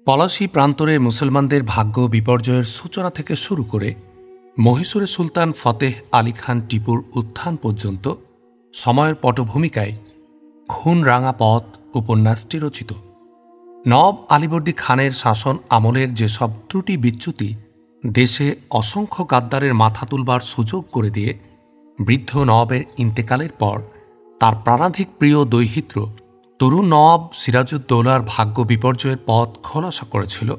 পলাশী প্রান্তরে মুসলমানদের ভাগ্য বিপর্যয়ের সূচনা থেকে শুরু করে মহীশূরে সুলতান ফতেহ আলী খান টিপুর উত্থান পর্যন্ত সময়ের পটভূমিকায় খুন রাঙা পথ উপন্যাসটি রচিত। নওয়াব আলীবর্দী খানের শাসন আমলের যেসব ত্রুটি বিচ্যুতি দেশে অসংখ্য গাদ্দারের মাথা তুলবার সুযোগ করে দিয়ে বৃদ্ধ নওয়াবের ইন্তেকালের পর তার প্রাণাধিক প্রিয় দৌহিত্র তরুণ নওয়াব সিরাজউদ্দৌলার ভাগ্য বিপর্যয়ের পথ খোলাসা করেছিল,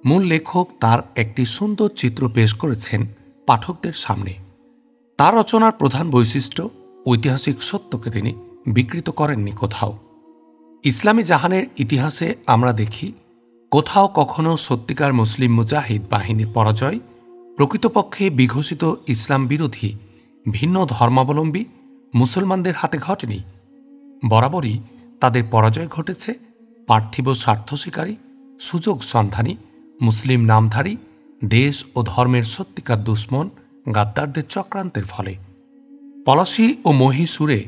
মূল লেখক তার একটি সুন্দর চিত্র পেশ করেছেন পাঠকদের সামনে। তার রচনার প্রধান বৈশিষ্ট্য ঐতিহাসিক সত্যকে তিনি বিকৃত করেননি কোথাও। ইসলামী জাহানের ইতিহাসে আমরা দেখি কোথাও কখনো সত্যিকার মুসলিম মুজাহিদ বাহিনীর পরাজয় প্রকৃতপক্ষে বিঘোষিত ইসলাম বিরোধী ভিন্ন ধর্মাবলম্বী মুসলমানদের হাতে ঘটেনি। বরাবরই তাদের পরাজয় ঘটেছে পার্থিব স্বার্থশিকারী সুযোগ সন্ধানী মুসলিম নামধারী দেশ ও ধর্মের সত্যিকার দুশ্মন গাদ্দারদের চক্রান্তের ফলে। পলাশী ও মহীশূরে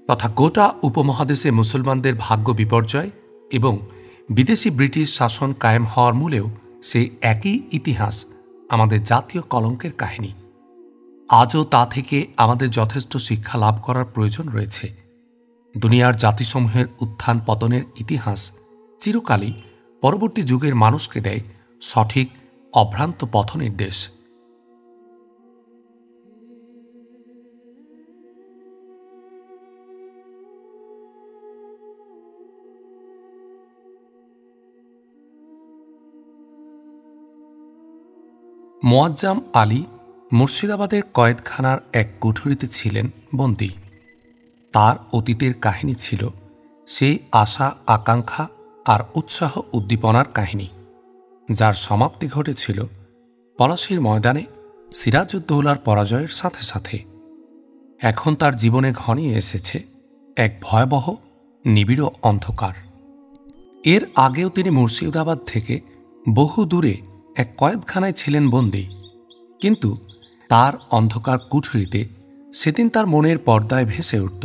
তথা গোটা উপমহাদেশে মুসলমানদের ভাগ্য বিপর্যয় এবং বিদেশি ব্রিটিশ শাসন কায়েম হওয়ার মূলেও সেই একই ইতিহাস আমাদের জাতীয় কলঙ্কের কাহিনী। আজও তা থেকে আমাদের যথেষ্ট শিক্ষা লাভ করার প্রয়োজন রয়েছে। দুনিয়ার জাতিসমূহের উত্থান পতনের ইতিহাস চিরকালই পরবর্তী যুগের মানুষকে দেয় সঠিক অভ্রান্ত পথ নির্দেশ। মোয়াজ্জাম আলী মুর্শিদাবাদের কয়েদখানার এক কুঠুরিতে ছিলেন বন্দী। তার অতীতের কাহিনী ছিল সেই আশা আকাঙ্ক্ষা আর উৎসাহ উদ্দীপনার কাহিনী, যার সমাপ্তি ঘটেছিল পলাশীর ময়দানে সিরাজউদ্দৌলার পরাজয়ের সাথে সাথে। এখন তার জীবনে ঘনিয়ে এসেছে এক ভয়াবহ নিবিড় অন্ধকার। এর আগেও তিনি মুর্শিদাবাদ থেকে বহু দূরে এক কয়েদখানায় ছিলেন বন্দী, কিন্তু তার অন্ধকার কুঠুরিতে সেদিন তার মনের পর্দায় ভেসে উঠত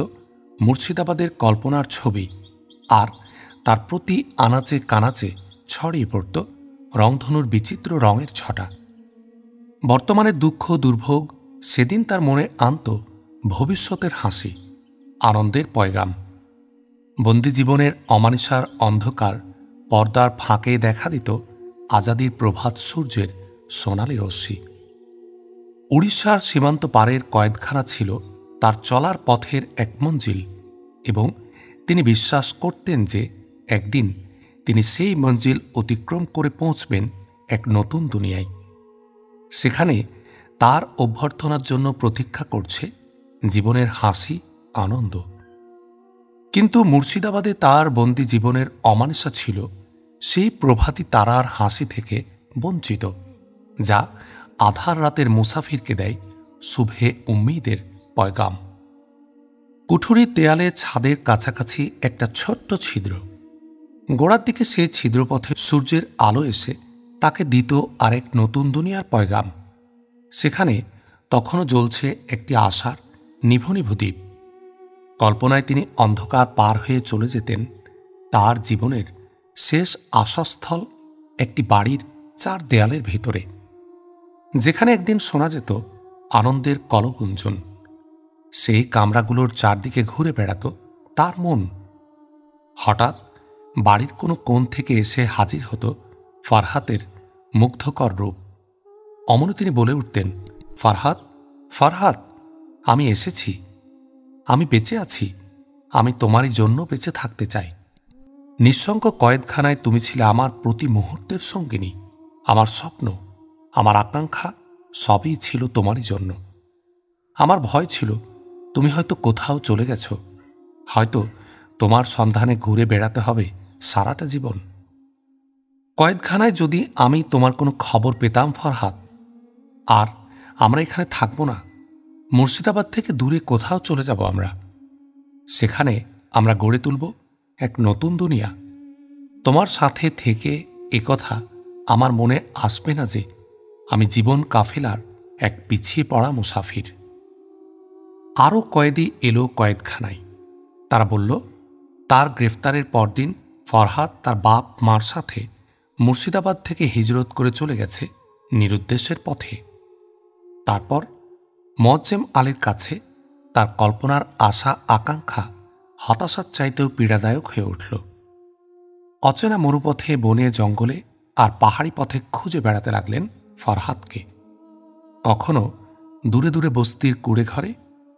মুর্শিদাবাদের কল্পনার ছবি, আর তার প্রতি আনাচে কানাচে ছড়িয়ে পড়ত রংধনুর বিচিত্র রঙের ছটা। বর্তমানের দুঃখ দুর্ভোগ সেদিন তার মনে আনত ভবিষ্যতের হাসি, আনন্দের পয়গাম। বন্দি জীবনের অমানিসার অন্ধকার পর্দার ফাঁকে দেখা দিত আজাদির প্রভাত সূর্যের সোনালি রশ্মি। উড়িষ্যার সীমান্ত পারের কয়েদখানা ছিল তার চলার পথের এক মঞ্জিল, এবং তিনি বিশ্বাস করতেন যে একদিন তিনি সেই মঞ্জিল অতিক্রম করে পৌঁছবেন এক নতুন দুনিয়ায়। সেখানে তার অভ্যর্থনার জন্য প্রতীক্ষা করছে জীবনের হাসি আনন্দ। কিন্তু মুর্শিদাবাদে তার বন্দি জীবনের অমানিসা ছিল সেই প্রভাতী তারার হাসি থেকে বঞ্চিত, যা আধার রাতের মুসাফিরকে দেয় শুভে উম্মিদের পয়গাম। কুঠুরির দেয়ালে ছাদের কাছাকাছি একটা ছোট্ট ছিদ্র। গোড়ার দিকে সেই ছিদ্রপথে সূর্যের আলো এসে তাকে দিত আরেক নতুন দুনিয়ার পয়গাম। সেখানে তখনও জ্বলছে একটি আশার নিভু নিভু দ্বীপ। কল্পনায় তিনি অন্ধকার পার হয়ে চলে যেতেন তার জীবনের শেষ আশাস্থল একটি বাড়ির চার দেয়ালের ভিতরে, যেখানে একদিন শোনা যেত আনন্দের কলগুঞ্জন। সেই কামরাগুলোর চারদিকে ঘুরে বেড়াত তার মন। হঠাৎ বাড়ির কোনো কোণ থেকে এসে হাজির হতো ফারহাতের মুগ্ধকর রূপ। অমনি তিনি বলে উঠতেন, ফারহাত, ফারহাত, আমি এসেছি, আমি বেঁচে আছি, আমি তোমারই জন্য বেঁচে থাকতে চাই। নিঃসঙ্গ কয়েদখানায় তুমি ছিলে আমার প্রতি মুহূর্তের সঙ্গিনী। আমার স্বপ্ন, আমার আকাঙ্ক্ষা সবই ছিল তোমারই জন্য। আমার ভয় ছিল তুমি হয়তো কোথাও চলে গেছ, হয়তো তোমার সন্ধানে ঘুরে বেড়াতে হবে সারাটা জীবন। কয়েদখানায় যদি আমি তোমার কোনো খবর পেতাম ফরহাদ, আর আমরা এখানে থাকব না, মুর্শিদাবাদ থেকে দূরে কোথাও চলে যাব আমরা। সেখানে আমরা গড়ে তুলব এক নতুন দুনিয়া। তোমার সাথে থেকে একথা আমার মনে আসবে না যে আমি জীবন কাফেলার এক পিছিয়ে পড়া মুসাফির। আরও কয়েদি এলো কয়েদখানায়। তারা বলল, তার গ্রেফতারের পরদিন ফরহাদ তার বাপ মার সাথে মুর্শিদাবাদ থেকে হিজরত করে চলে গেছে নিরুদ্দেশের পথে। তারপর মোয়াজ্জেম আলীর কাছে তার কল্পনার আশা আকাঙ্ক্ষা হতাশার চাইতেও পীড়াদায়ক হয়ে উঠল। অচেনা মরুপথে, বনে, জঙ্গলে আর পাহাড়ি পথে খুঁজে বেড়াতে লাগলেন ফরহাদকে। কখনো দূরে দূরে বস্তির কুড়ে ঘরে,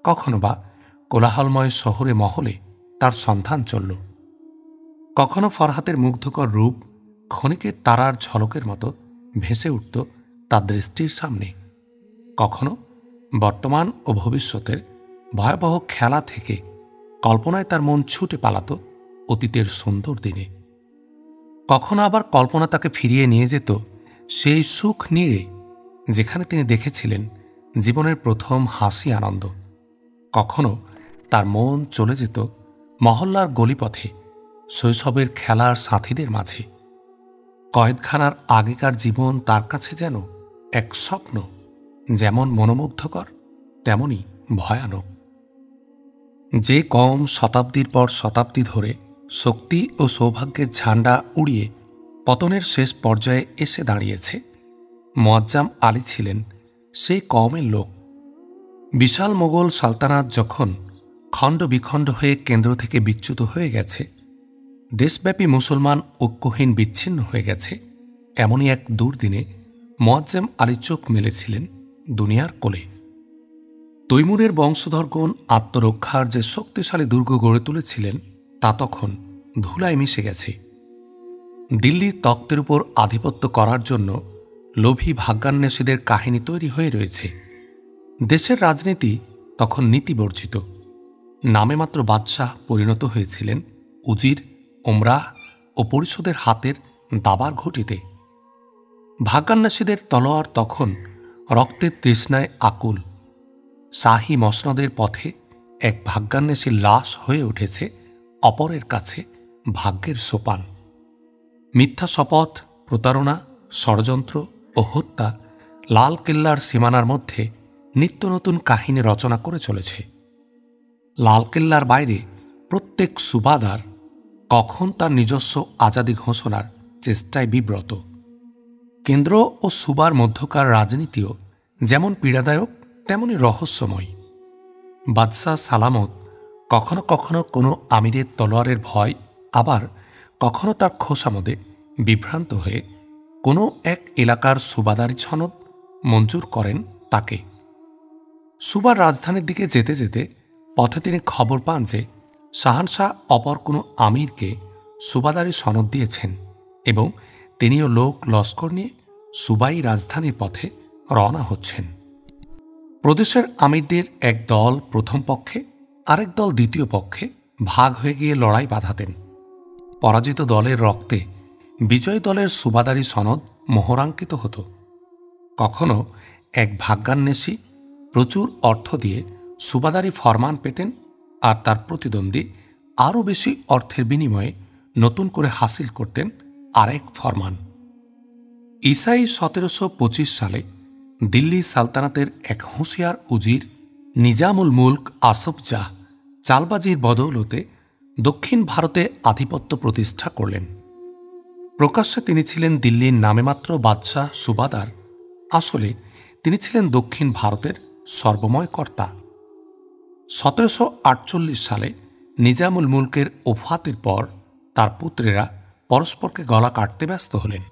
কখনো বা কোলাহলময় শহরে মহলে তার সন্ধান চলল। কখনো ফরহাদের মুগ্ধকর রূপ ক্ষণিকের তারার ঝলকের মতো ভেসে উঠত তার দৃষ্টির সামনে। কখনো বর্তমান ও ভবিষ্যতের ভয়াবহ খেলা থেকে কল্পনায় তার মন ছুটে পালাত অতীতের সুন্দর দিনে। কখনো আবার কল্পনা তাকে ফিরিয়ে নিয়ে যেত সেই সুখ নীড়ে যেখানে তিনি দেখেছিলেন জীবনের প্রথম হাসি আনন্দ। কখনো তার মন চলে যেত মহল্লার গলিপথে শৈশবের খেলার সাথীদের মাঝে। কয়েদখানার আগেকার জীবন তার কাছে যেন এক স্বপ্ন, যেমন মনোমুগ্ধকর তেমনি ভয়ানক। যে কম শতাব্দীর পর শতাব্দী ধরে শক্তি ও সৌভাগ্যের ঝান্ডা উড়িয়ে পতনের শেষ পর্যায়ে এসে দাঁড়িয়েছে, মোয়াজ্জেম আলী ছিলেন সেই কওমের লোক। বিশাল মোগল সালতানাত যখন খণ্ড বিখণ্ড হয়ে কেন্দ্র থেকে বিচ্যুত হয়ে গেছে, দেশব্যাপী মুসলমান ঐক্যহীন বিচ্ছিন্ন হয়ে গেছে, এমনই এক দুর্দিনে মোয়াজ্জেম আলী চোখ মেলেছিলেন দুনিয়ার কোলে। তৈমুরের বংশধরগণ আত্মরক্ষার যে শক্তিশালী দুর্গ গড়ে তুলেছিলেন তা তখন ধুলায় মিশে গেছে। দিল্লির তক্তের উপর আধিপত্য করার জন্য লোভী ভাগ্যান্বেষীদের কাহিনী তৈরি হয়ে রয়েছে। দেশের রাজনীতি তখন নীতিবর্জিত। নামে মাত্র বাদশাহ পরিণত হয়েছিলেন উজির, ওমরাহ ও পরিষদের হাতের দাবার ঘটিতে। ভাগ্যান্বেষীদের তলোয়ার তখন রক্তের তৃষ্ণায় আকুল। শাহী মসনদের পথে এক ভাগ্যান্বেষীর লাশ হয়ে উঠেছে অপরের কাছে ভাগ্যের সোপান। মিথ্যা শপথ, প্রতারণা, ষড়যন্ত্র ও হত্যা লাল কেল্লার সীমানার মধ্যে নিত্য নতুন কাহিনী রচনা করে চলেছে। লালকেল্লার বাইরে প্রত্যেক সুবাদার কখন তার নিজস্ব আজাদি ঘোষণার চেষ্টায় বিব্রত। কেন্দ্র ও সুবার মধ্যকার রাজনীতিও যেমন পীড়াদায়ক তেমনি রহস্যময়। বাদশাহ সালামত কখনো কখনো কোনো আমিরের তলোয়ারের ভয়, আবার কখনো তার খোসামদে বিভ্রান্ত হয়ে কোনো এক এলাকার সুবাদারি সনদ মঞ্জুর করেন তাকে। সুবার রাজধানীর দিকে যেতে যেতে পথে তিনি খবর পান যে শাহানশাহ অপর কোনো আমিরকে সুবাদারি সনদ দিয়েছেন এবং তিনিও লোক লস্কর নিয়ে সুবাই রাজধানীর পথে রওনা হচ্ছেন। প্রদেশের আমিরদের এক দল প্রথম পক্ষে, আরেক দল দ্বিতীয় পক্ষে ভাগ হয়ে গিয়ে লড়াই বাঁধাতেন। পরাজিত দলের রক্তে বিজয়ী দলের সুবাদারি সনদ মোহরাঙ্কিত হতো। কখনো এক ভাগ্যান্বেষী প্রচুর অর্থ দিয়ে সুবাদারি ফরমান পেতেন, আর তার প্রতিদ্বন্দ্বী আরও বেশি অর্থের বিনিময়ে নতুন করে হাসিল করতেন আরেক ফরমান। ঈসাই 1725 সালে দিল্লি সালতানাতের এক হুঁশিয়ার উজির নিজামুল মুলক আসফ জাহ চালবাজির বদৌলতে দক্ষিণ ভারতে আধিপত্য প্রতিষ্ঠা করলেন। প্রকাশ্যে তিনি ছিলেন দিল্লির নামেমাত্র বাদশাহ সুবাদার, আসলে তিনি ছিলেন দক্ষিণ ভারতের সর্বময় কর্তা। 1748 সালে নিজামুল মুলকের ওফাতের পর তার পুত্রেরা পরস্পরকে গলা কাটতে ব্যস্ত হলেন।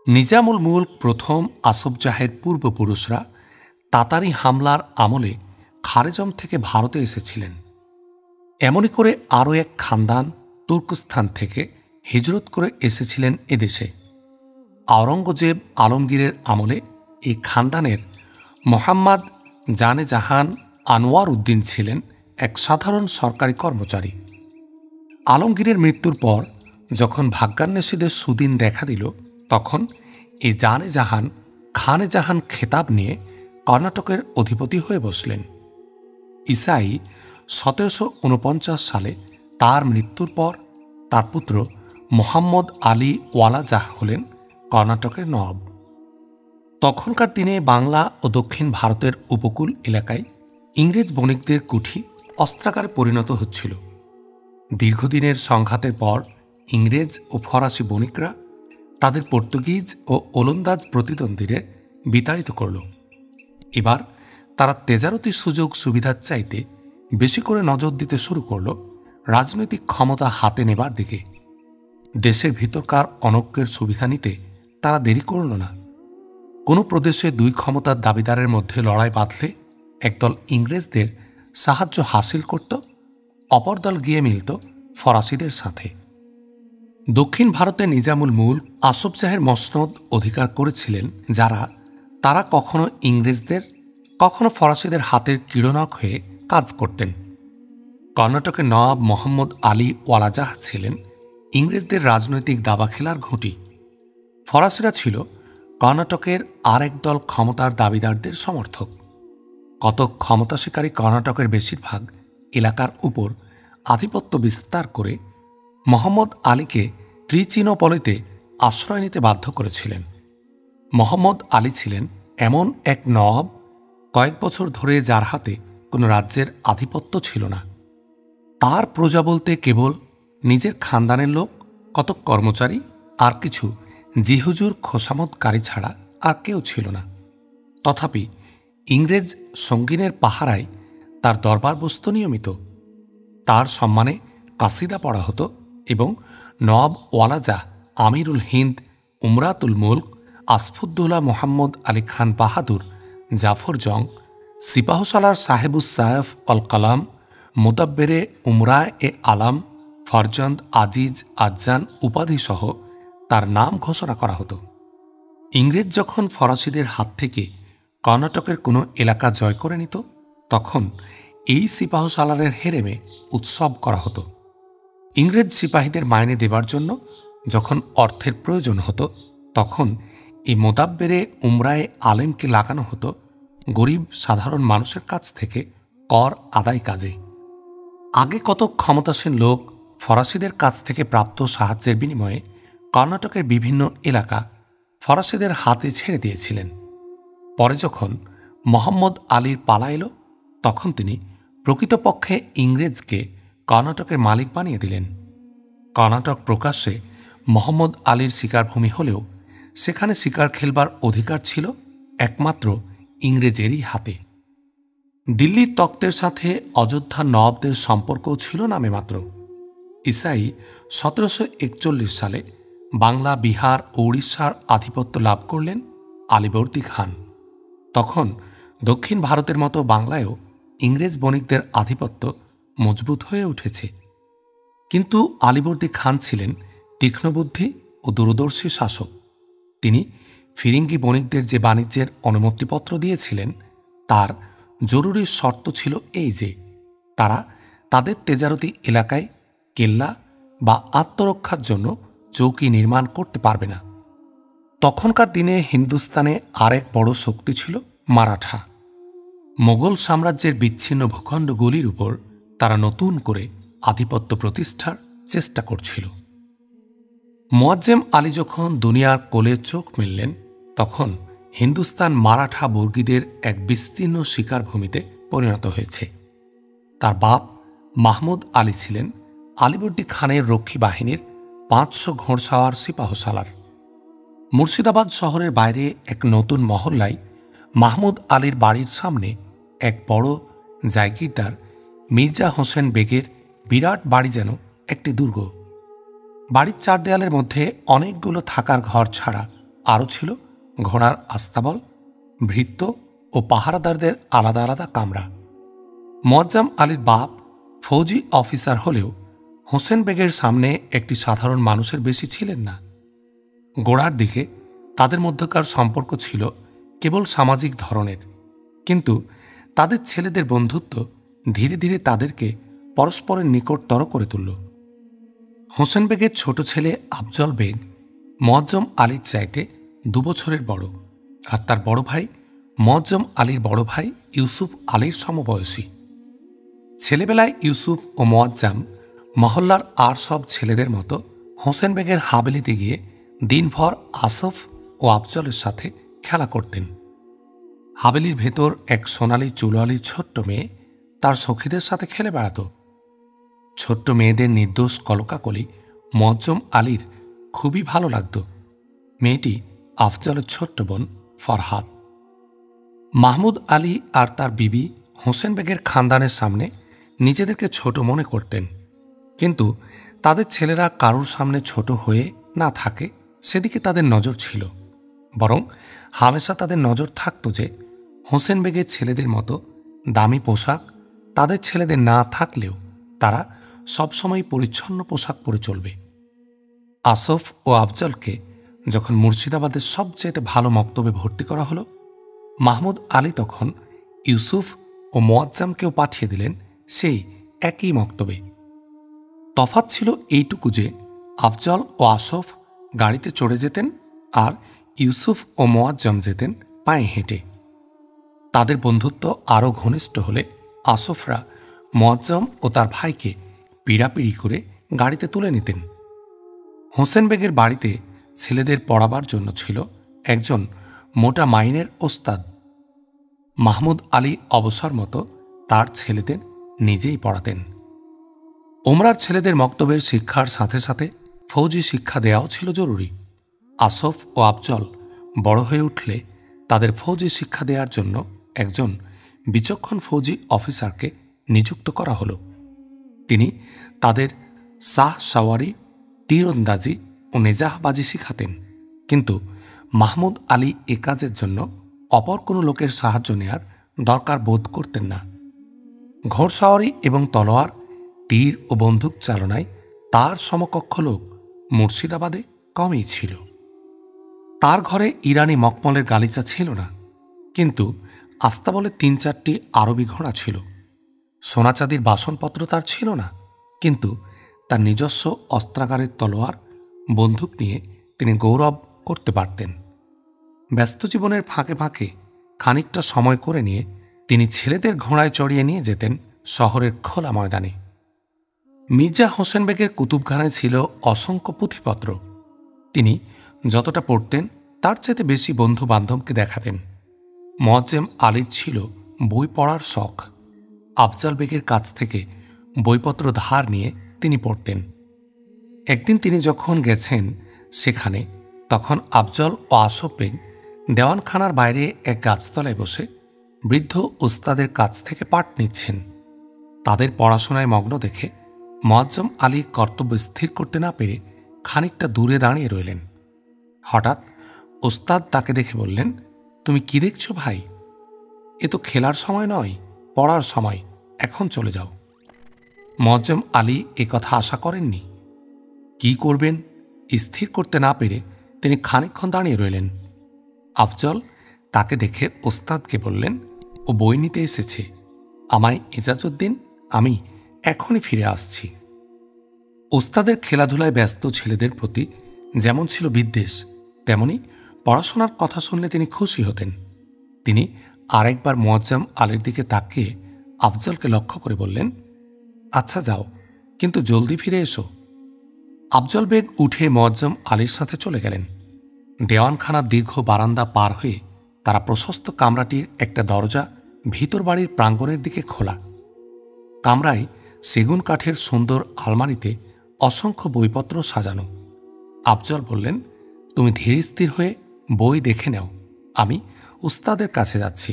নিজামুল মুলক প্রথম আসফ জাহের পূর্বপুরুষরা তাতারি হামলার আমলে খারেজম থেকে ভারতে এসেছিলেন। এমনই করে আরও এক খানদান তুর্কস্থান থেকে হিজরত করে এসেছিলেন এদেশে। আওরঙ্গজেব আলমগীরের আমলে এই খানদানের মোহাম্মদ জানে জাহান আনোয়ার উদ্দিন ছিলেন এক সাধারণ সরকারি কর্মচারী। আলমগীরের মৃত্যুর পর যখন ভাগ্যান্বেষীদের সুদিন দেখা দিল, তখন এই জানে জাহান খানে জাহান খেতাব নিয়ে কর্ণাটকের অধিপতি হয়ে বসলেন। ঈসাই 1749 সালে তার মৃত্যুর পর তার পুত্র মোহাম্মদ আলী ওয়ালাজাহ হলেন কর্ণাটকের নবাব। তখনকার দিনে বাংলা ও দক্ষিণ ভারতের উপকূল এলাকায় ইংরেজ বণিকদের কুঠি অস্ত্রাগারে পরিণত হচ্ছিল। দীর্ঘদিনের সংঘাতের পর ইংরেজ ও ফরাসি বণিকরা তাদের পর্তুগিজ ও ওলন্দাজ প্রতিদ্বন্দ্বীদের বিতাড়িত করল। এবার তারা তেজারতির সুযোগ সুবিধার চাইতে বেশি করে নজর দিতে শুরু করল রাজনৈতিক ক্ষমতা হাতে নেবার দিকে। দেশের ভিতরকার অনৈক্যের সুবিধা নিতে তারা দেরি করল না। কোনো প্রদেশে দুই ক্ষমতার দাবিদারের মধ্যে লড়াই বাঁধলে একদল ইংরেজদের সাহায্য হাসিল করত, অপর দল গিয়ে মিলত ফরাসিদের সাথে। দক্ষিণ ভারতে নিজামুল মুলক আসফ জাহের মসনদ অধিকার করেছিলেন যারা তারা কখনো ইংরেজদের কখনো ফরাসিদের হাতের কিড়নক হয়ে কাজ করতেন। কর্ণাটকের নবাব মোহাম্মদ আলী ওয়ালাজাহ ছিলেন ইংরেজদের রাজনৈতিক দাবা খেলার ঘুঁটি। ফরাসিরা ছিল কর্ণাটকের আর একদল ক্ষমতার দাবিদারদের সমর্থক। কত ক্ষমতাশীকারী কর্ণাটকের বেশিরভাগ এলাকার উপর আধিপত্য বিস্তার করে মোহাম্মদ আলীকে ত্রিচিনোপলিতে আশ্রয় নিতে বাধ্য করেছিলেন। মোহাম্মদ আলী ছিলেন এমন এক নবাব কয়েক বছর ধরে যার হাতে কোনো রাজ্যের আধিপত্য ছিল না। তার প্রজা বলতে কেবল নিজের খানদানের লোক, কত কর্মচারী আর কিছু জিহুজুর খোসামতকারী ছাড়া আর কেউ ছিল না। তথাপি ইংরেজ সঙ্গিনের পাহারায় তার দরবার বসত নিয়মিত। তার সম্মানে কাসিদা পড়া হতো এবং নওয়াব ওয়ালাজাহ, আমিরুল হিন্দ, উমরাতুল মুলক, আসফুদ্দৌলা মোহাম্মদ আলী খান বাহাদুর, জাফর জং, সিপাহসালার সাহেবুস সায়েফ অল কালাম, মোদাব্বেরে উমরায় এ আলাম, ফরজন্দ আজিজ আজ্জান উপাধিসহ তার নাম ঘোষণা করা হতো। ইংরেজ যখন ফরাসিদের হাত থেকে কর্ণাটকের কোনো এলাকা জয় করে নিত, তখন এই সিপাহসালারের হেরেমে উৎসব করা হতো। ইংরেজ সিপাহীদের মাইনে দেবার জন্য যখন অর্থের প্রয়োজন হতো, তখন এই মোদাব্বেরে উমরায়ে আলেমকে লাগানো হতো গরিব সাধারণ মানুষের কাছ থেকে কর আদায় কাজে। আগে কত ক্ষমতাসীন লোক ফরাসিদের কাছ থেকে প্রাপ্ত সাহায্যের বিনিময়ে কর্ণাটকের বিভিন্ন এলাকা ফরাসিদের হাতে ছেড়ে দিয়েছিলেন। পরে যখন মোহাম্মদ আলীর পালা এলো, তখন তিনি প্রকৃতপক্ষে ইংরেজকে কর্ণাটকের মালিক বানিয়ে দিলেন। কর্ণাটক প্রকাশ্যে মোহাম্মদ আলীর শিকারভূমি হলেও সেখানে শিকার খেলবার অধিকার ছিল একমাত্র ইংরেজেরই হাতে। দিল্লির তক্তের সাথে অযোধ্যার নবাবদের সম্পর্কও ছিল নামে মাত্র। ইসাই 1741 সালে বাংলা, বিহার ও উড়িষ্যার আধিপত্য লাভ করলেন আলীবর্দী খান। তখন দক্ষিণ ভারতের মতো বাংলায়ও ইংরেজ বণিকদের আধিপত্য মজবুত হয়ে উঠেছে। কিন্তু আলীবর্দী খান ছিলেন তীক্ষ্ণবুদ্ধি ও দূরদর্শী শাসক। তিনি ফিরিঙ্গি বণিকদের যে বাণিজ্যের অনুমতিপত্র দিয়েছিলেন, তার জরুরি শর্ত ছিল এই যে তারা তাদের তেজারতি এলাকায় কেল্লা বা আত্মরক্ষার জন্য চৌকি নির্মাণ করতে পারবে না। তখনকার দিনে হিন্দুস্তানে আরেক বড় শক্তি ছিল মারাঠা। মোগল সাম্রাজ্যের বিচ্ছিন্ন ভূখণ্ডগুলির উপর তারা নতুন করে আধিপত্য প্রতিষ্ঠার চেষ্টা করছিল। মোয়াজ্জেম আলী যখন দুনিয়ার কোলে চোখ মেললেন, তখন হিন্দুস্তান মারাঠা বর্গীদের এক বিস্তীর্ণ শিকারভূমিতে পরিণত হয়েছে। তার বাপ মাহমুদ আলী ছিলেন আলীবর্দী খানের রক্ষী বাহিনীর 500 ঘোড়সাওয়ার সিপাহসালার। মুর্শিদাবাদ শহরের বাইরে এক নতুন মহল্লায় মাহমুদ আলীর বাড়ির সামনে এক বড় জায়গিরদার মির্জা হোসেন বেগের বিরাট বাড়ি যেন একটি দুর্গ। বাড়ির 4 দেয়ালের মধ্যে অনেকগুলো থাকার ঘর ছাড়া আরও ছিল ঘোড়ার আস্তাবল, ভৃত্য ও পাহারাদারদের আলাদা আলাদা কামরা। মোয়াজ্জেম আলীর বাপ ফৌজি অফিসার হলেও হোসেন বেগের সামনে একটি সাধারণ মানুষের বেশি ছিলেন না। গোড়ার দিকে তাদের মধ্যকার সম্পর্ক ছিল কেবল সামাজিক ধরনের, কিন্তু তাদের ছেলেদের বন্ধুত্ব ধীরে ধীরে তাদেরকে পরস্পরের নিকটতর করে তুলল। হোসেন বেগের ছোট ছেলে আফজল বেগ মোয়াজ্জেম আলীর চাইতে 2 বছরের বড়, আর তার বড় ভাই মোয়াজ্জেম আলীর বড় ভাই ইউসুফ আলীর সমবয়সী। ছেলেবেলায় ইউসুফ ও মোয়াজ্জেম মহল্লার আর সব ছেলেদের মতো হোসেন বেগের হাবেলিতে গিয়ে দিনভর আসফ ও আফজলের সাথে খেলা করতেন। হাবেলির ভেতর এক সোনালি চুলওয়ালি ছোট্ট মেয়ে তার সখীদের সাথে খেলে বেড়াত। ছোট্ট মেয়েদের নির্দোষ কলকাকলি মোয়াজ্জেম আলীর খুবই ভালো লাগত। মেয়েটি আফজলের ছোট্ট বোন ফরহাদ। মাহমুদ আলী আর তার বিবি হোসেন বেগের খানদানের সামনে নিজেদেরকে ছোট মনে করতেন, কিন্তু তাদের ছেলেরা কারোর সামনে ছোট হয়ে না থাকে সেদিকে তাদের নজর ছিল। বরং হামেশা তাদের নজর থাকত যে হোসেন বেগের ছেলেদের মতো দামি পোশাক তাদের ছেলেদের না থাকলেও তারা সবসময় পরিচ্ছন্ন পোশাক পরে চলবে। আসফ ও আফজলকে যখন মুর্শিদাবাদের সবচেয়ে ভালো মক্তবে ভর্তি করা হলো, মাহমুদ আলী তখন ইউসুফ ও মোয়াজ্জামকেও পাঠিয়ে দিলেন সেই একই মক্তবে। তফাৎ ছিল এইটুকু যে আফজল ও আসফ গাড়িতে চড়ে যেতেন আর ইউসুফ ও মোয়াজ্জাম যেতেন পায়ে হেঁটে। তাদের বন্ধুত্ব আরও ঘনিষ্ঠ হলে আসফরা মোয়াজ্জাম ও তার ভাইকে পিড়াপিড়ি করে গাড়িতে তুলে নিতেন। হোসেন বেগের বাড়িতে ছেলেদের পড়াবার জন্য ছিল একজন মোটা মাইনের ওস্তাদ। মাহমুদ আলী অবসর মতো তার ছেলেদের নিজেই পড়াতেন। ওমরার ছেলেদের মক্তবের শিক্ষার সাথে সাথে ফৌজি শিক্ষা দেওয়াও ছিল জরুরি। আসফ ও আফজল বড় হয়ে উঠলে তাদের ফৌজি শিক্ষা দেওয়ার জন্য একজন বিচক্ষণ ফৌজি অফিসারকে নিযুক্ত করা হলো। তিনি তাদের শাহ সাওয়ারি, তীরন্দাজি ও নেজাহবাজি শিখাতেন, কিন্তু মাহমুদ আলী এ কাজের জন্য অপর কোনো লোকের সাহায্য নেয়ার দরকার বোধ করতেন না। ঘোড়সাওয়ারি এবং তলোয়ার, তীর ও বন্দুক চালনায় তার সমকক্ষ লোক মুর্শিদাবাদে কমই ছিল। তার ঘরে ইরানি মকমলের গালিচা ছিল না, কিন্তু আস্তাবলে ৩-৪টি আরবি ঘোড়া ছিল। সোনাচাঁদির বাসনপত্র তার ছিল না, কিন্তু তার নিজস্ব অস্ত্রাগারের তলোয়ার, বন্দুক নিয়ে তিনি গৌরব করতে পারতেন। ব্যস্ত জীবনের ফাঁকে ফাঁকে খানিকটা সময় করে নিয়ে তিনি ছেলেদের ঘোড়ায় চড়িয়ে নিয়ে যেতেন শহরের খোলা ময়দানে। মির্জা হোসেন বেগের কুতুবখানায় ছিল অসংখ্য পুঁথিপত্র। তিনি যতটা পড়তেন তার চেয়ে বেশি বন্ধু বান্ধবকে দেখাতেন। মোয়াজ্জেম আলীর ছিল বই পড়ার শখ। আফজল বেগের কাছ থেকে বইপত্র ধার নিয়ে তিনি পড়তেন। একদিন তিনি যখন গেছেন সেখানে, তখন আফজল ও আসফ বেগ দেওয়ানখানার বাইরে এক গাছতলায় বসে বৃদ্ধ ওস্তাদের কাছ থেকে পাঠ নিচ্ছেন। তাদের পড়াশোনায় মগ্ন দেখে মোয়াজ্জেম আলী কর্তব্য স্থির করতে না পেরে খানিকটা দূরে দাঁড়িয়ে রইলেন। হঠাৎ ওস্তাদ তাকে দেখে বললেন, তুমি কি দেখছো ভাই? এ তো খেলার সময় নয়, পড়ার সময়, এখন চলে যাও। মোয়াজ্জেম আলী এ কথা আশা করেননি। কি করবেন স্থির করতে না পেরে তিনি খানিকক্ষণ দাঁড়িয়ে রইলেন। আফজল তাকে দেখে ওস্তাদকে বললেন, ও বই নিতে এসেছে, আমায় ইজাজত দিন, আমি এখনই ফিরে আসছি। ওস্তাদের খেলাধুলায় ব্যস্ত ছেলেদের প্রতি যেমন ছিল বিদ্বেষ, তেমনি পড়াশোনার কথা শুনলে তিনি খুশি হতেন। তিনি আরেকবার মোয়াজ্জেম আলীর দিকে তাকিয়ে আফজলকে লক্ষ্য করে বললেন, আচ্ছা যাও, কিন্তু জলদি ফিরে এসো। আফজল বেগ উঠে মোয়াজ্জেম আলীর সাথে চলে গেলেন। দেওয়ানখানার দীর্ঘ বারান্দা পার হয়ে তারা প্রশস্ত কামরাটির একটা দরজা ভিতর বাড়ির প্রাঙ্গণের দিকে খোলা। কামরায় সেগুন কাঠের সুন্দর আলমারিতে অসংখ্য বইপত্র সাজানো। আফজল বললেন, তুমি ধীর স্থির হয়ে বই দেখে নাও, আমি উস্তাদের কাছে যাচ্ছি।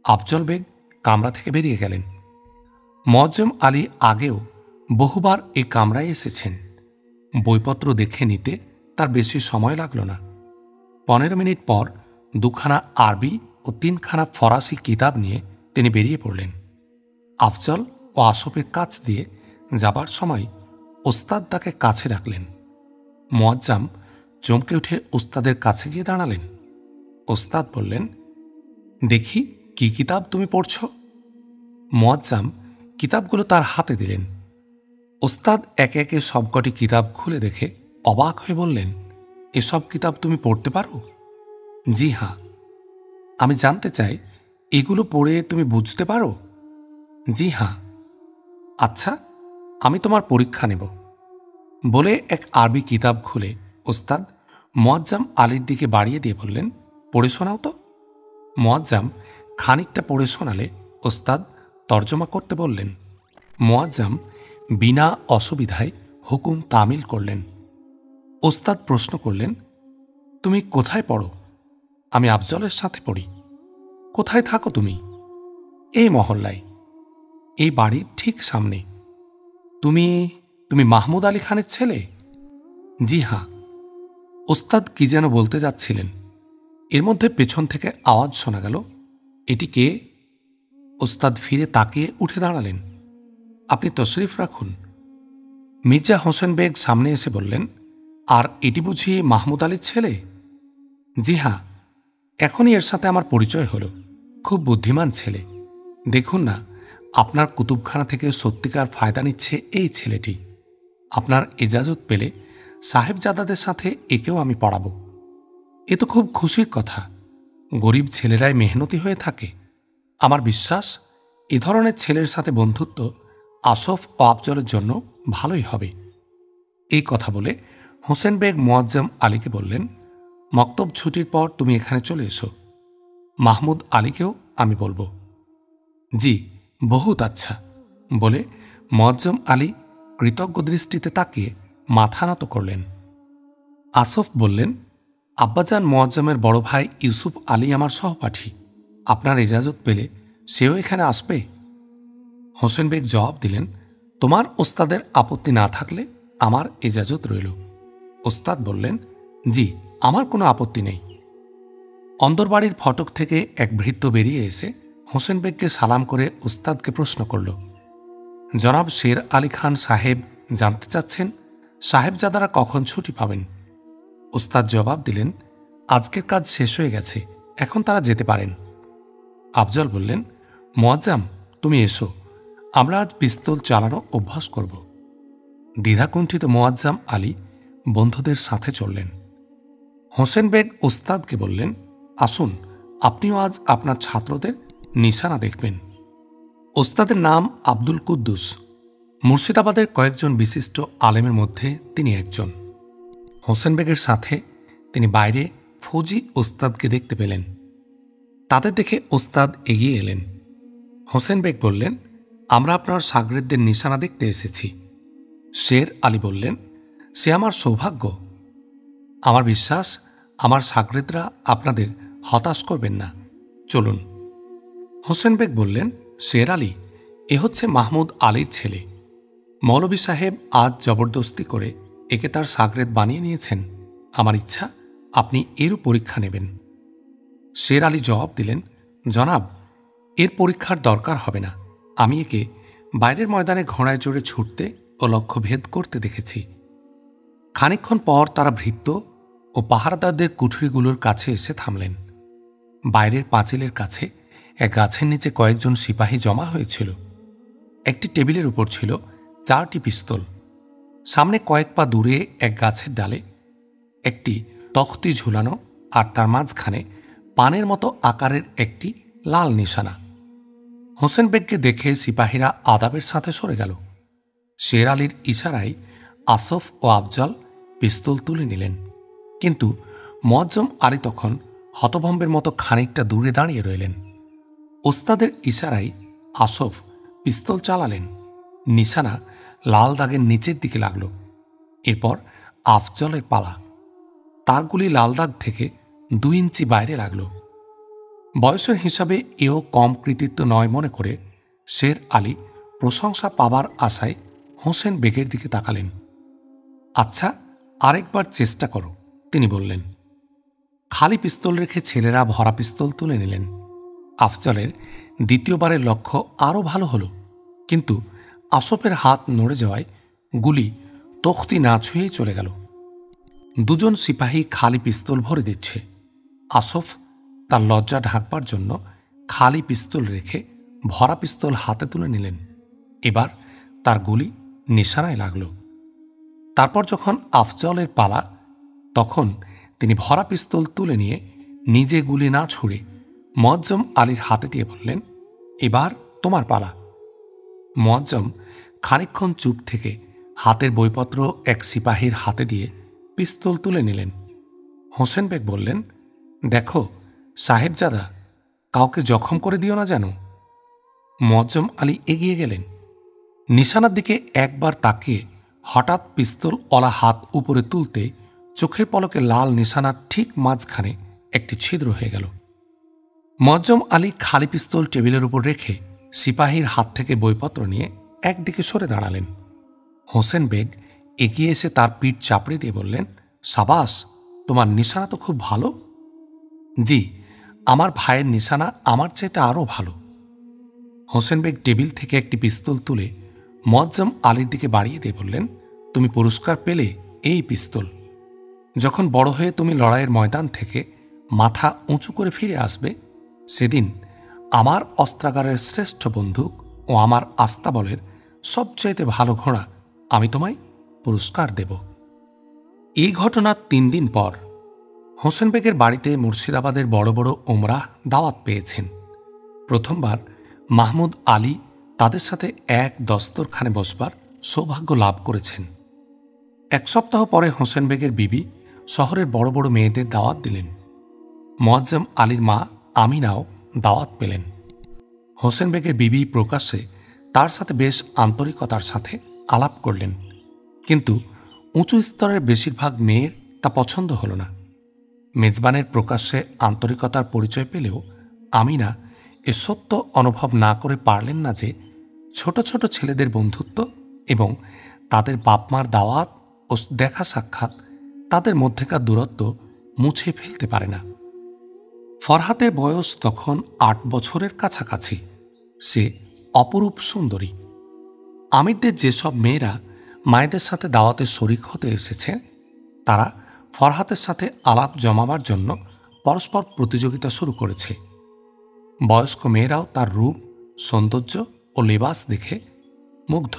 আফজল বেগ কামরা থেকে বেরিয়ে গেলেন। মোয়াজ্জেম আলী আগেও বহুবার এই কামরায় এসেছেন। বইপত্র দেখে নিতে তার বেশি সময় লাগল না। 15 মিনিট পর 2খানা আরবি ও 3খানা ফরাসি কিতাব নিয়ে তিনি বেরিয়ে পড়লেন। আফজল ও আসফের কাছ দিয়ে যাবার সময় ওস্তাদ তাকে কাছে রাখলেন। মোয়াজ্জেম চমকে উঠে ওস্তাদের কাছে গিয়ে দাঁড়ালেন। ওস্তাদ বললেন, দেখি কি কিতাব তুমি পড়ছ? মোয়াজ্জেম কিতাবগুলো তার হাতে দিলেন। ওস্তাদ একে একে সবকটি কিতাব খুলে দেখে অবাক হয়ে বললেন, এসব কিতাব তুমি পড়তে পারো? জি হ্যাঁ। আমি জানতে চাই, এগুলো পড়ে তুমি বুঝতে পারো? জি হ্যাঁ। আচ্ছা, আমি তোমার পরীক্ষা নেব। বলে এক আরবি কিতাব খুলে ওস্তাদ মোয়াজ্জেম আলীর দিকে বাড়িয়ে দিয়ে বললেন, পড়ে শোনাও তো। মোয়াজ্জেম খানিকটা পড়ে শোনালে ওস্তাদ তর্জমা করতে বললেন। মোয়াজ্জেম বিনা অসুবিধায় হুকুম তামিল করলেন। ওস্তাদ প্রশ্ন করলেন, তুমি কোথায় পড়ো? আমি আফজলের সাথে পড়ি। কোথায় থাকো তুমি? এই মহল্লায়, এই বাড়ির ঠিক সামনে। তুমি তুমি মাহমুদ আলী খানের ছেলে? জি হ্যাঁ। ওস্তাদ কি যেন বলতে যাচ্ছিলেন, এর মধ্যে পেছন থেকে আওয়াজ শোনা গেল, এটি কে? ওস্তাদ ফিরে তাকিয়ে উঠে দাঁড়ালেন। আপনি তশরিফ রাখুন। মির্জা হোসেন বেগ সামনে এসে বললেন, আর এটি বুঝি মাহমুদ আলীর ছেলে? জি হ্যাঁ, এখনই এর সাথে আমার পরিচয় হলো। খুব বুদ্ধিমান ছেলে। দেখুন না, আপনার কুতুবখানা থেকে সত্যিকার ফায়দা নিচ্ছে এই ছেলেটি। আপনার এজাজত পেলে সাহেবজাদাদের সাথে একেও আমি পড়াব। এ তো খুব খুশির কথা। গরিব ছেলেরাই মেহনতি হয়ে থাকে। আমার বিশ্বাস এ ধরনের ছেলের সাথে বন্ধুত্ব আশফ ও আফজলের জন্য ভালোই হবে। এই কথা বলে হোসেন বেগ মোয়াজ্জম আলীকে বললেন, মক্তব ছুটির পর তুমি এখানে চলে এসো। মাহমুদ আলীকেও আমি বলবো। জি, বহুত আচ্ছা বলে মোয়াজ্জম আলী কৃতজ্ঞ দৃষ্টিতে তাকিয়ে মাথা নত করলেন। আসফ বললেন, আব্বাজান মোয়াজ্জমের বড় ভাই ইউসুফ আলী আমার সহপাঠী। আপনার ইজাজত পেলে সেও এখানে আসবে। হোসেন বেগ জবাব দিলেন, তোমার ওস্তাদের আপত্তি না থাকলে আমার ইজাজত রইল। ওস্তাদ বললেন, জি, আমার কোনো আপত্তি নেই। অন্দরবাড়ির ফটক থেকে এক ভৃত্য বেরিয়ে এসে হোসেন বেগকে সালাম করে ওস্তাদকে প্রশ্ন করল, জনাব শের আলী খান সাহেব জানতে চাচ্ছেন সাহেবজাদারা কখন ছুটি পাবেন। ওস্তাদ জবাব দিলেন, আজকের কাজ শেষ হয়ে গেছে, এখন তারা যেতে পারেন। আফজল বললেন, মোয়াজ্জাম তুমি এসো, আমরা আজ পিস্তল চালানো অভ্যাস করব। দ্বিধাকুণ্ঠিত মোয়াজ্জাম আলী বন্ধুদের সাথে চললেন। হোসেন বেগ ওস্তাদকে বললেন, আসুন, আপনিও আজ আপনার ছাত্রদের নিশানা দেখবেন। ওস্তাদের নাম আব্দুল কুদ্দুস। মুর্শিদাবাদের কয়েকজন বিশিষ্ট আলেমের মধ্যে তিনি একজন। হোসেন বেগের সাথে তিনি বাইরে ফৌজি ওস্তাদকে দেখতে পেলেন। তাদের দেখে ওস্তাদ এগিয়ে এলেন। হোসেন বেগ বললেন, আমরা আপনার শাগরেদদের নিশানা দেখতে এসেছি। শের আলী বললেন, সে আমার সৌভাগ্য। আমার বিশ্বাস আমার শাগরেদরা আপনাদের হতাশ করবেন না। চলুন। হোসেন বেগ বললেন, শের আলী, এ হচ্ছে মাহমুদ আলীর ছেলে। মৌলভী সাহেব আজ জবরদস্তি করে একে তার শাগরেদ বানিয়ে নিয়েছেন। আমার ইচ্ছা আপনি এরও পরীক্ষা নেবেন। শের আলী জবাব দিলেন, জনাব, এর পরীক্ষার দরকার হবে না। আমি একে বাইরের ময়দানে ঘোড়ায় চড়ে ছুটতে ও লক্ষ্যভেদ করতে দেখেছি। খানিকক্ষণ পর তারা ভৃত্য ও পাহারাদারদের কুঠরিগুলোর কাছে এসে থামলেন। বাইরের পাঁচিলের কাছে এক গাছের নিচে কয়েকজন সিপাহী জমা হয়েছিল। একটি টেবিলের উপর ছিল 4টি পিস্তল। সামনে কয়েক পা দূরে এক গাছের ডালে একটি তখতি ঝুলানো, আর তার মাঝখানে পানের মতো আকারের একটি লাল নিশানা। হোসেন বেগকে দেখে সিপাহীরা আদাবের সাথে সরে গেল। শের আলীর ইশারায় আসফ ও আফজল পিস্তল তুলে নিলেন, কিন্তু মোয়াজ্জম আলী তখন হতভম্বের মতো খানিকটা দূরে দাঁড়িয়ে রইলেন। ওস্তাদের ইশারায় আসফ পিস্তল চালালেন। নিশানা লাল দাগের নিচের দিকে লাগল। এরপর আফজলের পালা। তার গুলি লাল দাগ থেকে 2 ইঞ্চি বাইরে লাগল। বয়সের হিসাবে এও কম কৃতিত্ব নয় মনে করে শের আলী প্রশংসা পাবার আশায় হোসেন বেগের দিকে তাকালেন। আচ্ছা, আরেকবার চেষ্টা করো, তিনি বললেন। খালি পিস্তল রেখে ছেলেরা ভরা পিস্তল তুলে নিলেন। আফজলের দ্বিতীয়বারের লক্ষ্য আরও ভালো হলো, কিন্তু আসফের হাত নড়ে যাওয়ায় গুলি তখতি না ছুঁয়েই চলে গেল। 2 জন সিপাহী খালি পিস্তল ভরে দিচ্ছে। আসফ তার লজ্জা ঢাকবার জন্য খালি পিস্তল রেখে ভরা পিস্তল হাতে তুলে নিলেন। এবার তার গুলি নিশানায় লাগল। তারপর যখন আফজলের পালা, তখন তিনি ভরা পিস্তল তুলে নিয়ে নিজে গুলি না ছুঁড়ে মোয়াজ্জম আলীর হাতে দিয়ে বললেন, এবার তোমার পালা। মোয়াজ্জম খানিকক্ষণ চুপ থেকে হাতের বইপত্র এক সিপাহীর হাতে দিয়ে পিস্তল তুলে নিলেন। হোসেন বেগ বললেন, দেখো সাহেবজাদা, কাউকে জখম করে দিও না যেন। মোয়াজ্জম আলী এগিয়ে গেলেন। নিশানার দিকে একবার তাকিয়ে হঠাৎ পিস্তল ওলা হাত উপরে তুলতে চোখের পলকে লাল নিশানার ঠিক মাঝখানে একটি ছিদ্র হয়ে গেল। মোয়াজ্জম আলী খালি পিস্তল টেবিলের উপর রেখে সিপাহীর হাত থেকে বইপত্র নিয়ে একদিকে সরে দাঁড়ালেন। হোসেন বেগ এগিয়ে এসে তার পিঠ চাপড়ে দিয়ে বললেন, সাবাস, তোমার নিশানা তো খুব ভালো। জি, আমার ভাইয়ের নিশানা আমার চাইতে আরও ভালো। হোসেন বেগ টেবিল থেকে একটি পিস্তল তুলে মোয়াজ্জম আলীর দিকে বাড়িয়ে দিয়ে বললেন, তুমি পুরস্কার পেলে এই পিস্তল। যখন বড় হয়ে তুমি লড়াইয়ের ময়দান থেকে মাথা উঁচু করে ফিরে আসবে, সেদিন আমার অস্ত্রাগারের শ্রেষ্ঠ বন্দুক ও আমার আস্তাবলের সবচাইতে ভালো ঘোড়া আমি তোমায় পুরস্কার দেব। এই ঘটনার 3 দিন পর হোসেন বেগের বাড়িতে মুর্শিদাবাদের বড় বড় ওমরাহ দাওয়াত পেয়েছেন। প্রথমবার মাহমুদ আলী তাদের সাথে এক দস্তরখানে বসবার সৌভাগ্য লাভ করেছেন। 1 সপ্তাহ পরে হোসেন বেগের বিবি শহরের বড় বড় মেয়েদের দাওয়াত দিলেন। মোয়াজ্জম আলীর মা আমিনাও দাওয়াত পেলেন। হোসেন বেগের বিবি প্রকাশ্যে তার সাথে বেশ আন্তরিকতার সাথে আলাপ করলেন, কিন্তু উঁচু স্তরের বেশিরভাগ মেয়ের তা পছন্দ হল না। মেজবানের প্রকাশ্যে আন্তরিকতার পরিচয় পেলেও আমিনা এ সত্য অনুভব না করে পারলেন না যে ছোট ছোট ছেলেদের বন্ধুত্ব এবং তাদের বাপমার দাওয়াত ও দেখা সাক্ষাৎ তাদের মধ্যেকার দূরত্ব মুছে ফেলতে পারে না। ফরহাতের বয়স তখন 8 বছরের কাছাকাছি। সে অপরূপ সুন্দরী। আমিরদের যেসব মেয়েরা মায়েদের সাথে দাওয়াতে শরিক হতে এসেছে, তারা ফরহাতের সাথে আলাপ জমাবার জন্য পরস্পর প্রতিযোগিতা শুরু করেছে। বয়স্ক মেয়েরাও তার রূপ, সৌন্দর্য ও লেবাস দেখে মুগ্ধ।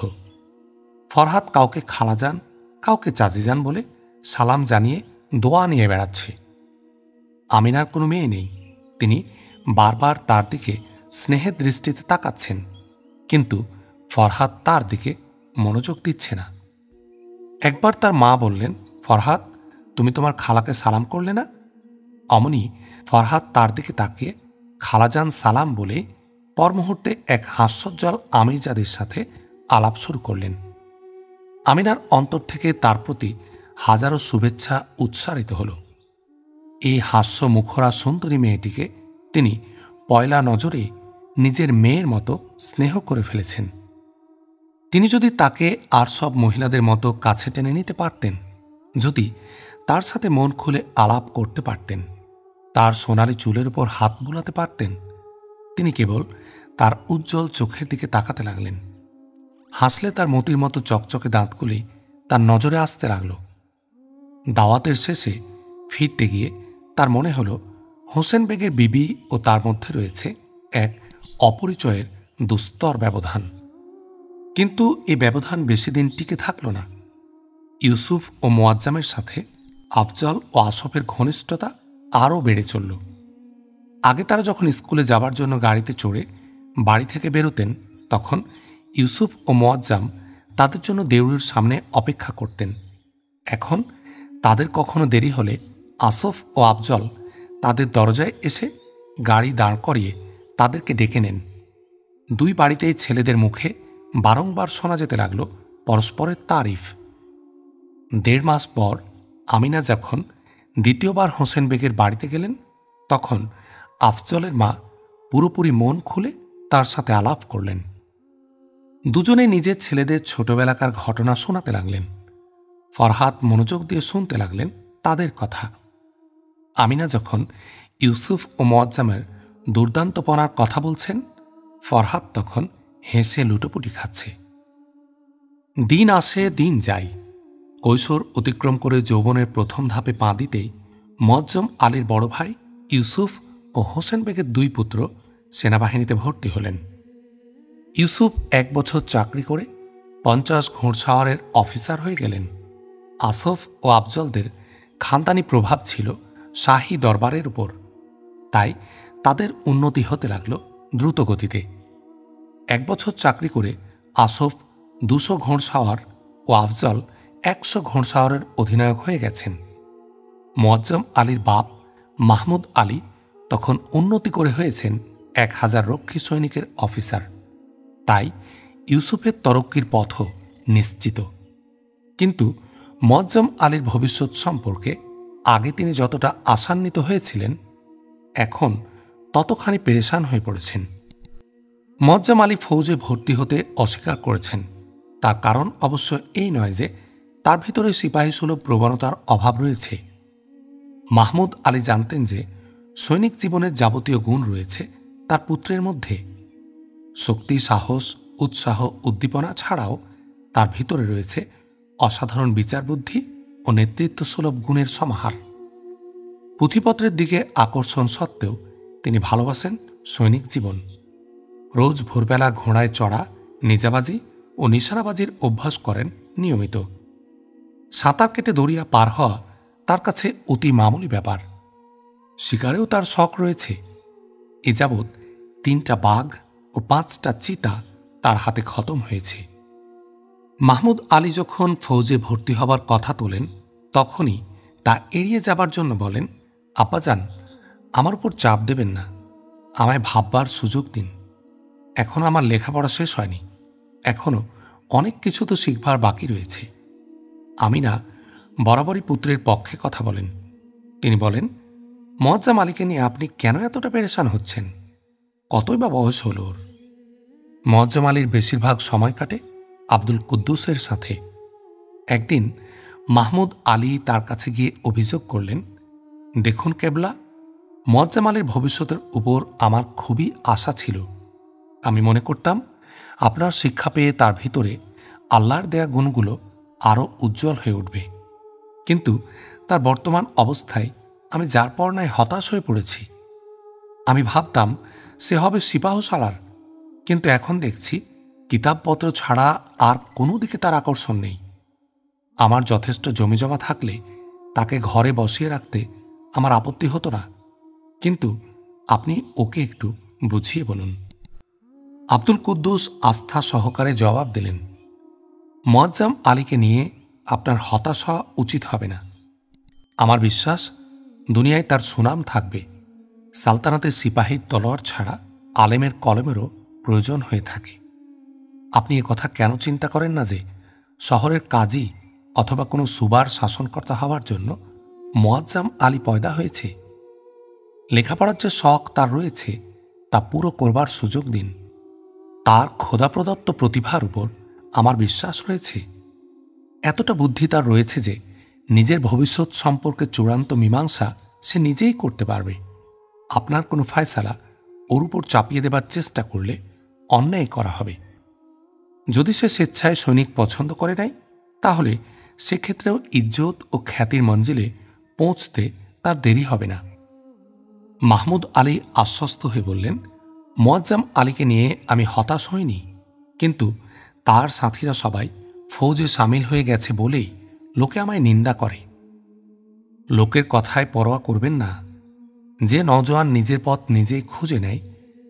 ফরহাত কাউকে খালাজান, কাউকে চাচিজান বলে সালাম জানিয়ে দোয়া নিয়ে বেড়াচ্ছে। আমিনার কোনো মেয়ে নেই। তিনি বারবার তার দিকে স্নেহের দৃষ্টিতে তাকাচ্ছেন, কিন্তু ফরহাত তার দিকে মনোযোগ দিচ্ছে না। একবার তার মা বললেন, ফরহাত, তুমি তোমার খালাকে সালাম করলে না? অমনি ফরহাত তার দিকে তাকিয়ে খালাজান সালাম বলে পর মুহূর্তে এক হাস্যোজ্জ্বল আমিরজাদের সাথে আলাপ শুরু করলেন। আমিনার অন্তর থেকে তার প্রতি হাজারো শুভেচ্ছা উচ্চারিত হল। এই হাস্য মুখরা সুন্দরী মেয়েটিকে তিনি পয়লা নজরে নিজের মেয়ের মতো স্নেহ করে ফেলেছেন। তিনি যদি তাকে আর সব মহিলাদের মতো কাছে টেনে নিতে পারতেন, যদি তার সাথে মন খুলে আলাপ করতে পারতেন, তার সোনালি চুলের উপর হাত বুলাতে পারতেন, তিনি কেবল তার উজ্জ্বল চোখের দিকে তাকাতে লাগলেন। হাসলে তার মতির মতো চকচকে দাঁতগুলি তার নজরে আসতে লাগল। দাওয়াতের শেষে ফিরতে গিয়ে তার মনে হল হোসেন বেগের বিবি ও তার মধ্যে রয়েছে এক অপরিচয়ের দুস্তর ব্যবধান। কিন্তু এই ব্যবধান বেশি দিন টিকে থাকল না। ইউসুফ ও মোয়াজ্জামের সাথে আফজল ও আসফের ঘনিষ্ঠতা আরও বেড়ে চলল। আগে তারা যখন স্কুলে যাবার জন্য গাড়িতে চড়ে বাড়ি থেকে বেরোতেন, তখন ইউসুফ ও মোয়াজ্জাম তাদের জন্য দেউড়ির সামনে অপেক্ষা করতেন। এখন তাদের কখনো দেরি হলে আসফ ও আফজল তাদের দরজায় এসে গাড়ি দাঁড় করিয়ে তাদেরকে ডেকে নেন। দুই বাড়িতেই ছেলেদের মুখে বারংবার শোনা যেতে লাগল পরস্পরের তারিফ। 1.5 মাস পর আমিনা যখন দ্বিতীয়বার হোসেন বেগের বাড়িতে গেলেন, তখন আফজলের মা পুরোপুরি মন খুলে তার সাথে আলাপ করলেন। দুজনে নিজের ছেলেদের ছোটবেলাকার ঘটনা শোনাতে লাগলেন। ফরহাত মনোযোগ দিয়ে শুনতে লাগলেন তাদের কথা। আমিনা যখন ইউসুফ ও মোয়াজ্জামের দুর্দান্তপনার কথা বলছেন, ফরহাত তখন হেসে লুটোপুটি খাচ্ছে। দিন আসে দিন যায়। কৈশোর অতিক্রম করে যৌবনের প্রথম ধাপে পা দিতেই মোয়াজ্জম আলীর বড় ভাই ইউসুফ ও হোসেন বেগের 2 পুত্র সেনাবাহিনীতে ভর্তি হলেন। ইউসুফ 1 বছর চাকরি করে 50 ঘোড়সাওয়ারের অফিসার হয়ে গেলেন। আসফ ও আফজলদের খানদানি প্রভাব ছিল শাহী দরবারের উপর, তাই তাদের উন্নতি হতে লাগল দ্রুত গতিতে। 1 বছর চাকরি করে আসফ 200 ঘোড়সাওয়ার ও আফজল 100 ঘোড়সাওয়ারের অধিনায়ক হয়ে গেছেন। মোয়াজ্জম আলীর বাপ মাহমুদ আলী তখন উন্নতি করে হয়েছেন 1000 রক্ষী সৈনিকের অফিসার। তাই ইউসুফের তরক্কির পথও নিশ্চিত। কিন্তু মোয়াজ্জেম আলীর ভবিষ্যৎ সম্পর্কে আগে তিনি যতটা আশান্বিত হয়েছিলেন, এখন ততখানি পেরেশান হয়ে পড়েছেন। মোয়াজ্জেম আলী ফৌজে ভর্তি হতে অস্বীকার করেছেন। তার কারণ অবশ্য এই নয় যে তার ভিতরে সিপাহীসুলভ প্রবণতার অভাব রয়েছে। মাহমুদ আলী জানতেন যে সৈনিক জীবনের যাবতীয় গুণ রয়েছে তার পুত্রের মধ্যে। শক্তি, সাহস, উৎসাহ, উদ্দীপনা ছাড়াও তার ভিতরে রয়েছে অসাধারণ বিচারবুদ্ধি ও নেতৃত্বসুলভ গুণের সমাহার। পুঁথিপত্রের দিকে আকর্ষণ সত্ত্বেও তিনি ভালোবাসেন সৈনিক জীবন। রোজ ভোরবেলা ঘোড়ায় চড়া, নিজাবাজি ও নিশানাবাজির অভ্যাস করেন নিয়মিত। সাঁতার কেটে দরিয়া পার হওয়া তার কাছে অতি মামুলি ব্যাপার। শিকারেও তার শখ রয়েছে। এ যাবৎ 3টা বাঘ ও 5টা চিতা তার হাতে খতম হয়েছে। মাহমুদ আলী যখন ফৌজে ভর্তি হবার কথা তোলেন, তখনই তা এড়িয়ে যাবার জন্য বলেন, আব্বাজান, আমার উপর চাপ দেবেন না, আমায় ভাববার সুযোগ দিন। এখনও আমার লেখাপড়া শেষ হয়নি, এখনও অনেক কিছু তো শিখবার বাকি রয়েছে। আমিনা বরাবরই পুত্রের পক্ষে কথা বলেন। তিনি বলেন, মোয়াজ্জেম আলীকে নিয়ে আপনি কেন এতটা পেরেশান হচ্ছেন? কতই বা বয়স হল ওর? মোয়াজ্জেম আলীর বেশিরভাগ সময় কাটে আব্দুল কুদ্দুসের সাথে। একদিন মাহমুদ আলী তার কাছে গিয়ে অভিযোগ করলেন, দেখুন কেবলা, মোয়াজ্জেম আলীর ভবিষ্যতের উপর আমার খুবই আশা ছিল। আমি মনে করতাম আপনার শিক্ষা পেয়ে তার ভিতরে আল্লাহর দেয়া গুণগুলো আরও উজ্জ্বল হয়ে উঠবে। কিন্তু তার বর্তমান অবস্থায় আমি যার পর্নায় হতাশ হয়ে পড়েছি। আমি ভাবতাম সে হবে সিপাহসালার, কিন্তু এখন দেখছি কিতাবপত্র ছাড়া আর কোনো দিকে তার আকর্ষণ নেই। আমার যথেষ্ট জমিজমা থাকলে তাকে ঘরে বসিয়ে রাখতে আমার আপত্তি হতো না, কিন্তু আপনি ওকে একটু বুঝিয়ে বলুন। আব্দুল কুদ্দুস আস্থা সহকারে জবাব দিলেন, মোয়াজ্জেম আলীকে নিয়ে আপনার হতাশ হওয়া উচিত হবে না। আমার বিশ্বাস দুনিয়ায় তার সুনাম থাকবে। সালতানাতের সিপাহীর তলোয়ার ছাড়া আলেমের কলমেরও প্রয়োজন হয়ে থাকে। আপনি কথা কেন চিন্তা করেন না যে শহরের কাজী অথবা কোনো সুবার শাসনকর্তা হওয়ার জন্য মোয়াজ্জেম আলী পয়দা হয়েছে? লেখাপড়ার যে শখ তার রয়েছে তা পুরো করবার সুযোগ দিন। তার খোদা প্রদত্ত প্রতিভার উপর আমার বিশ্বাস রয়েছে। এতটা বুদ্ধি তার রয়েছে যে নিজের ভবিষ্যৎ সম্পর্কে চূড়ান্ত মীমাংসা সে নিজেই করতে পারবে। আপনার কোনো ফয়সালা ওর উপর চাপিয়ে দেবার চেষ্টা করলে অন্যায় করা হবে। যদি সে স্বেচ্ছায় সৈনিক পছন্দ করে নাই, তাহলে সেক্ষেত্রেও ইজ্জত ও খ্যাতির মঞ্জিলে পৌঁছতে তার দেরি হবে না। মাহমুদ আলী আশ্বস্ত হয়ে বললেন, মোয়াজ্জেম আলীকে নিয়ে আমি হতাশ হইনি, কিন্তু তার সাথীরা সবাই ফৌজে সামিল হয়ে গেছে বলেই লোকে আমায় নিন্দা করে। লোকের কথায় পরোয়া করবেন না। যে নওজোয়ান নিজের পথ নিজেই খুঁজে নেয়,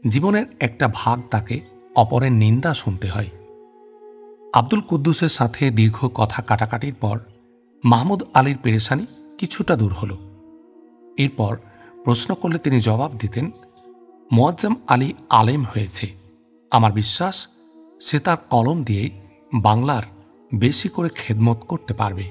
জীবনের একটা ভাগ তাকে অপরের নিন্দা শুনতে হয়। আব্দুল কুদ্দুসের সাথে দীর্ঘ কথা কাটাকাটির পর মাহমুদ আলীর পেরেশানি কিছুটা দূর হল। এরপর প্রশ্ন করলে তিনি জবাব দিতেন, মোয়াজ্জেম আলী আলেম হয়েছে। আমার বিশ্বাস সে তার কলম দিয়েই বাংলার বেশি করে খেদমত করতে পারবে।